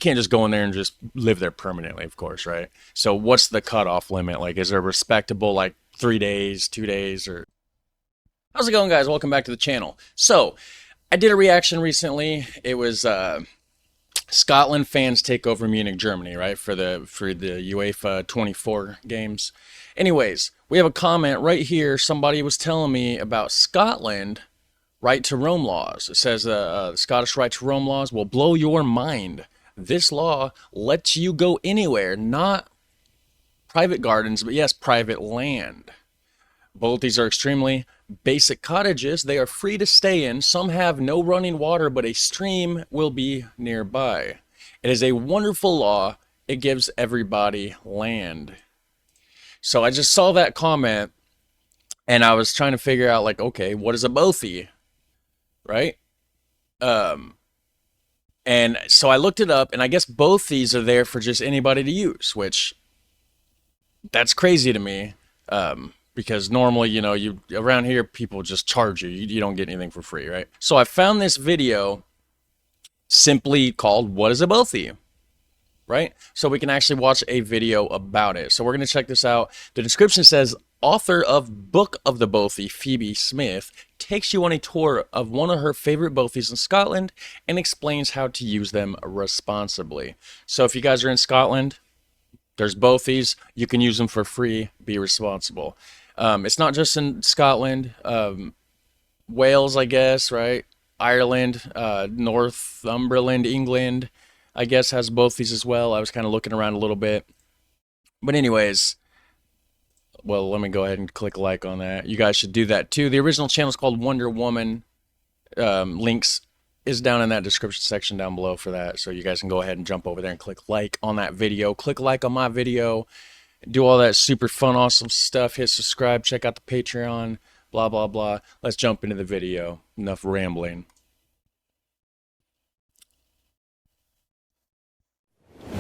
can't just go in there and just live there permanently, of course, right? So what's the cutoff limit? Like, is there a respectable, like, 3 days, 2 days, or how's it going, guys? Welcome back to the channel. So I did a reaction recently. It was Scotland fans take over Munich, Germany, right, for the UEFA 24 games. Anyways, we have a comment right here. Somebody was telling me about Scotland right to roam laws. It says Scottish right to roam laws will blow your mind. This law lets you go anywhere, not private gardens, but yes, private land. Both these are extremely basic cottages. They are free to stay in. Some have no running water, but a stream will be nearby. It is a wonderful law. It gives everybody land. So I just saw that comment, and I was trying to figure out, like, okay, what is a bothy, right? And so I looked it up, and I guess both these are there for just anybody to use, which that's crazy to me. Because normally, you know, you around here, people just charge you. You don't get anything for free, right? So I found this video simply called "What is a Bothy?" Right? So we can actually watch a video about it. So we're going to check this out. The description says, author of Book of the Bothy, Phoebe Smith, takes you on a tour of one of her favorite bothies in Scotland and explains how to use them responsibly. So if you guys are in Scotland, there's bothies. You can use them for free. Be responsible. It's not just in Scotland. Wales, I guess, right? Ireland, Northumberland, England, I guess, has bothies as well. I was kind of looking around a little bit. But anyways, well, let me go ahead and click like on that. You guys should do that too. The original channel is called Wonder Woman. Links is down in that description section down below for that. So you guys can go ahead and jump over there and click like on that video. Click like on my video. Do all that super fun, awesome stuff. Hit subscribe. Check out the Patreon. Blah, blah, blah. Let's jump into the video. Enough rambling.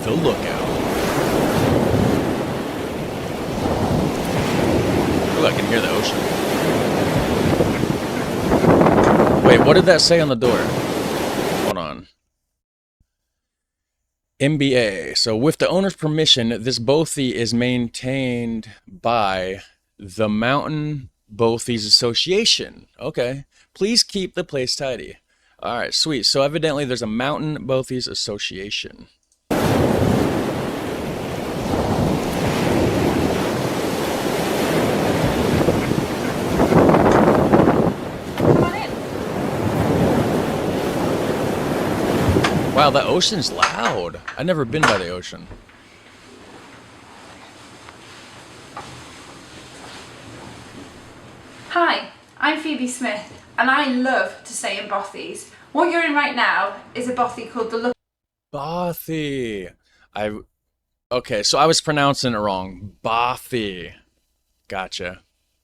The Lookout. Ooh, I can hear the ocean. Wait, what did that say on the door? Hold on. MBA. So with the owner's permission, this bothy is maintained by the Mountain Bothies Association. Okay. Please keep the place tidy. All right, sweet. So evidently there's a Mountain Bothies Association. Wow, the ocean's loud. I've never been by the ocean. Hi, I'm Phoebe Smith, and I love to stay in bothies. What you're in right now is a bothy called the Lookout. Bothy. Okay, so I was pronouncing it wrong. Bothy. Gotcha.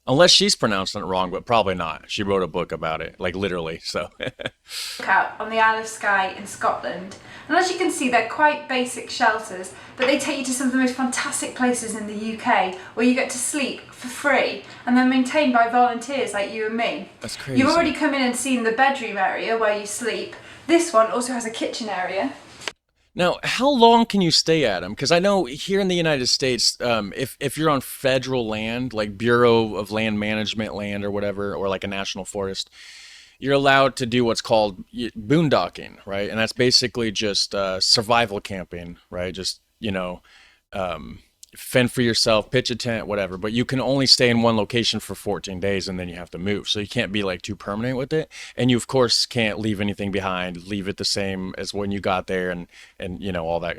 Unless she's pronouncing it wrong, but probably not. She wrote a book about it, like literally, so. On the Isle of Skye in Scotland. And as you can see, they're quite basic shelters, but they take you to some of the most fantastic places in the UK where you get to sleep for free, and they're maintained by volunteers like you and me. That's crazy. You've already come in and seen the bedroom area where you sleep. This one also has a kitchen area. Now, how long can you stay at them? Because I know here in the United States, if you're on federal land, like Bureau of Land Management land or whatever, or like a national forest, you're allowed to do what's called boondocking, right? And that's basically just survival camping, right? Just, you know, fend for yourself, pitch a tent, whatever. But you can only stay in one location for 14 days and then you have to move. So you can't be like too permanent with it. And you, of course, can't leave anything behind, leave it the same as when you got there and you know, all that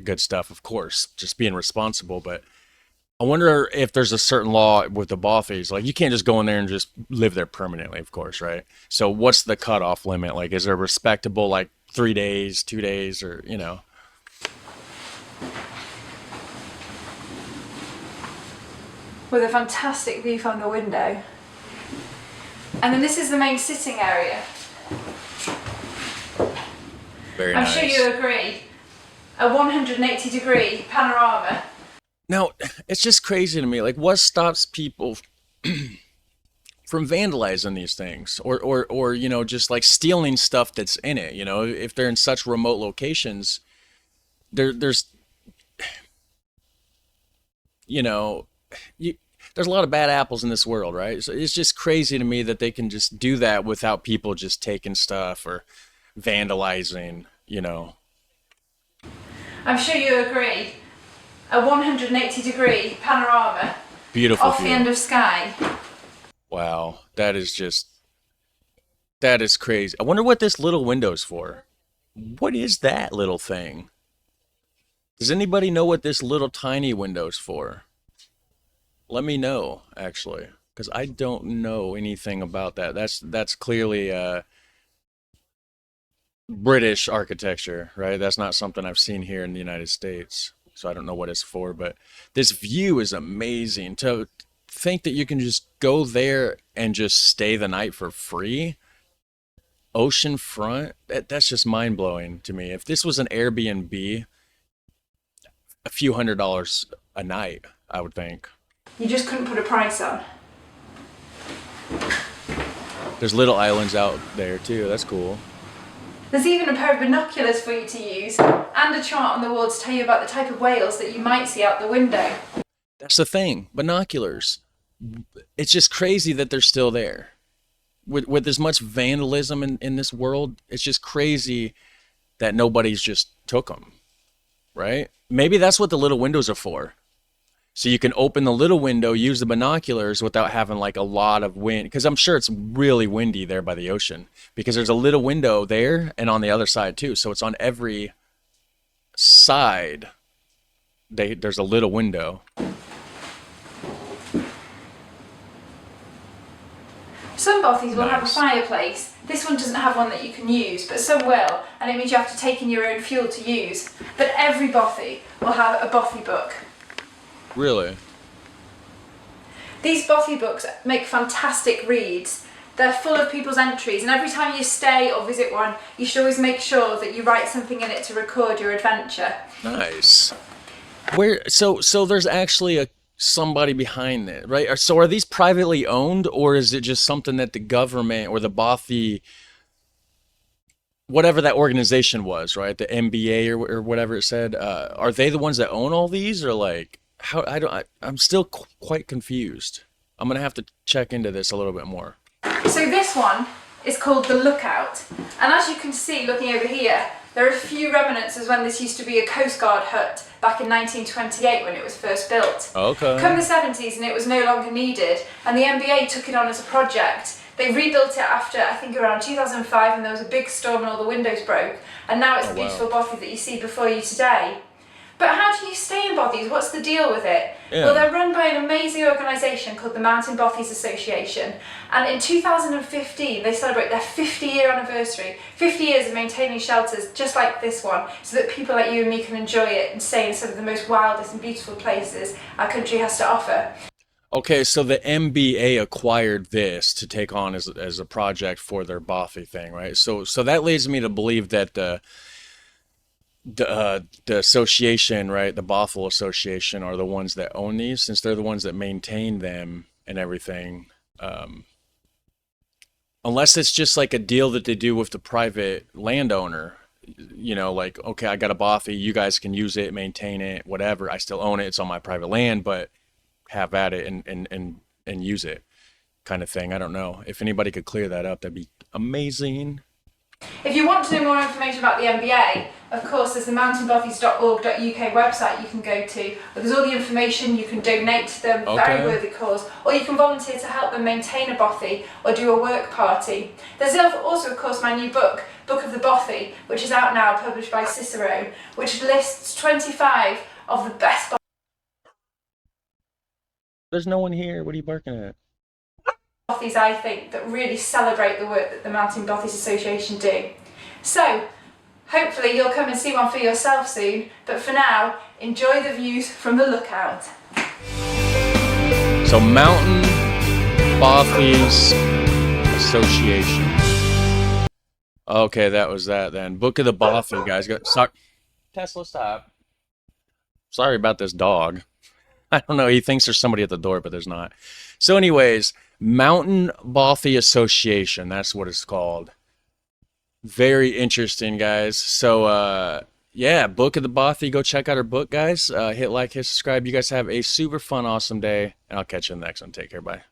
good stuff, of course, just being responsible. But I wonder if there's a certain law with the bothies. Like, you can't just go in there and just live there permanently, of course, right? So what's the cutoff limit? Like, is there a respectable, like, 3 days, 2 days, or, you know? With a fantastic view from the window. And then this is the main sitting area. Very nice. I'm sure you agree. A 180-degree panorama. Now, it's just crazy to me. Like, what stops people from vandalizing these things, or you know, just like stealing stuff that's in it? You know, if they're in such remote locations, there's you know, you, there's a lot of bad apples in this world, right? So it's just crazy to me that they can just do that without people just taking stuff or vandalizing, you know. I'm sure you agree. A 180-degree panorama Beautiful off the view. end of sky. Wow, that is crazy. I wonder what this little window's for. What is that little thing? Does anybody know what this little tiny window's for? Let me know, actually, because I don't know anything about that. That's clearly British architecture, right? That's not something I've seen here in the United States. So I don't know what it's for, but this view is amazing. To think that you can just go there and just stay the night for free, ocean front, that's just mind blowing to me. If this was an Airbnb, a few $100s a night, I would think. You just couldn't put a price on. There's little islands out there too. That's cool. There's even a pair of binoculars for you to use and a chart on the wall to tell you about the type of whales that you might see out the window. That's the thing. Binoculars. It's just crazy that they're still there. With as much vandalism in this world, it's just crazy that nobody's just took them, right? Maybe that's what the little windows are for. So you can open the little window, use the binoculars without having like a lot of wind. Because I'm sure it's really windy there by the ocean. Because there's a little window there and on the other side too. So it's on every side. There's a little window. Some bothies will have a Nice. fireplace. This one doesn't have one that you can use, but some will, and it means you have to take in your own fuel to use. But every bothy will have a bothy book. Really? These bothy books make fantastic reads. They're full of people's entries, and every time you stay or visit one, you should always make sure that you write something in it to record your adventure. Nice. So there's actually somebody behind it, right? So are these privately owned, or is it just something that the government or the Bothy, whatever that organization was, right? The MBA or whatever it said, are they the ones that own all these, or like how? I'm still quite confused. I'm gonna have to check into this a little bit more. So this one is called The Lookout, and as you can see looking over here, there are a few remnants as when this used to be a Coast Guard hut back in 1928 when it was first built. Okay. Come the 70s and it was no longer needed, and the NBA took it on as a project. They rebuilt it after, I think, around 2005, and there was a big storm and all the windows broke, and now it's the beautiful bothy that you see before you today. But how do you stay in bothies? What's the deal with it? Yeah. Well, they're run by an amazing organisation called the Mountain Bothies Association. And in 2015, they celebrate their 50-year anniversary. 50 years of maintaining shelters just like this one, so that people like you and me can enjoy it and stay in some of the most wildest and beautiful places our country has to offer. Okay, so the MBA acquired this to take on as a project for their Bothy thing, right? So that leads me to believe that the association, right, the Bothell Association, are the ones that own these, since they're the ones that maintain them and everything. Unless it's just like a deal that they do with the private landowner, you know, like, okay, I got a Bothy, you guys can use it, maintain it, whatever. I still own it, it's on my private land, but have at it and use it, kind of thing. I don't know. If anybody could clear that up, that'd be amazing. If you want to know more information about the MBA, of course, there's the mountainbothies.org.uk website you can go to. Where there's all the information, you can donate to them, very worthy cause, or you can volunteer to help them maintain a bothy or do a work party. There's also, of course, my new book, Book of the Bothy, which is out now, published by Cicero, which lists 25 of the best There's no one here. What are you barking at? bothies, I think, that really celebrate the work that the Mountain Bothies Association do. So, hopefully you'll come and see one for yourself soon, but for now, enjoy the views from the lookout. So Mountain Bothies Association. Okay, that was that then. Book of the Bothy, guys. Tesla, stop. Sorry about this dog. I don't know. He thinks there's somebody at the door, but there's not. So anyways, Mountain Bothy Association. That's what it's called. Very interesting, guys. So, Yeah, Book of the Bothy. Go check out her book, guys. Hit like, hit subscribe. You guys have a super fun, awesome day, and I'll catch you in the next one. Take care. Bye.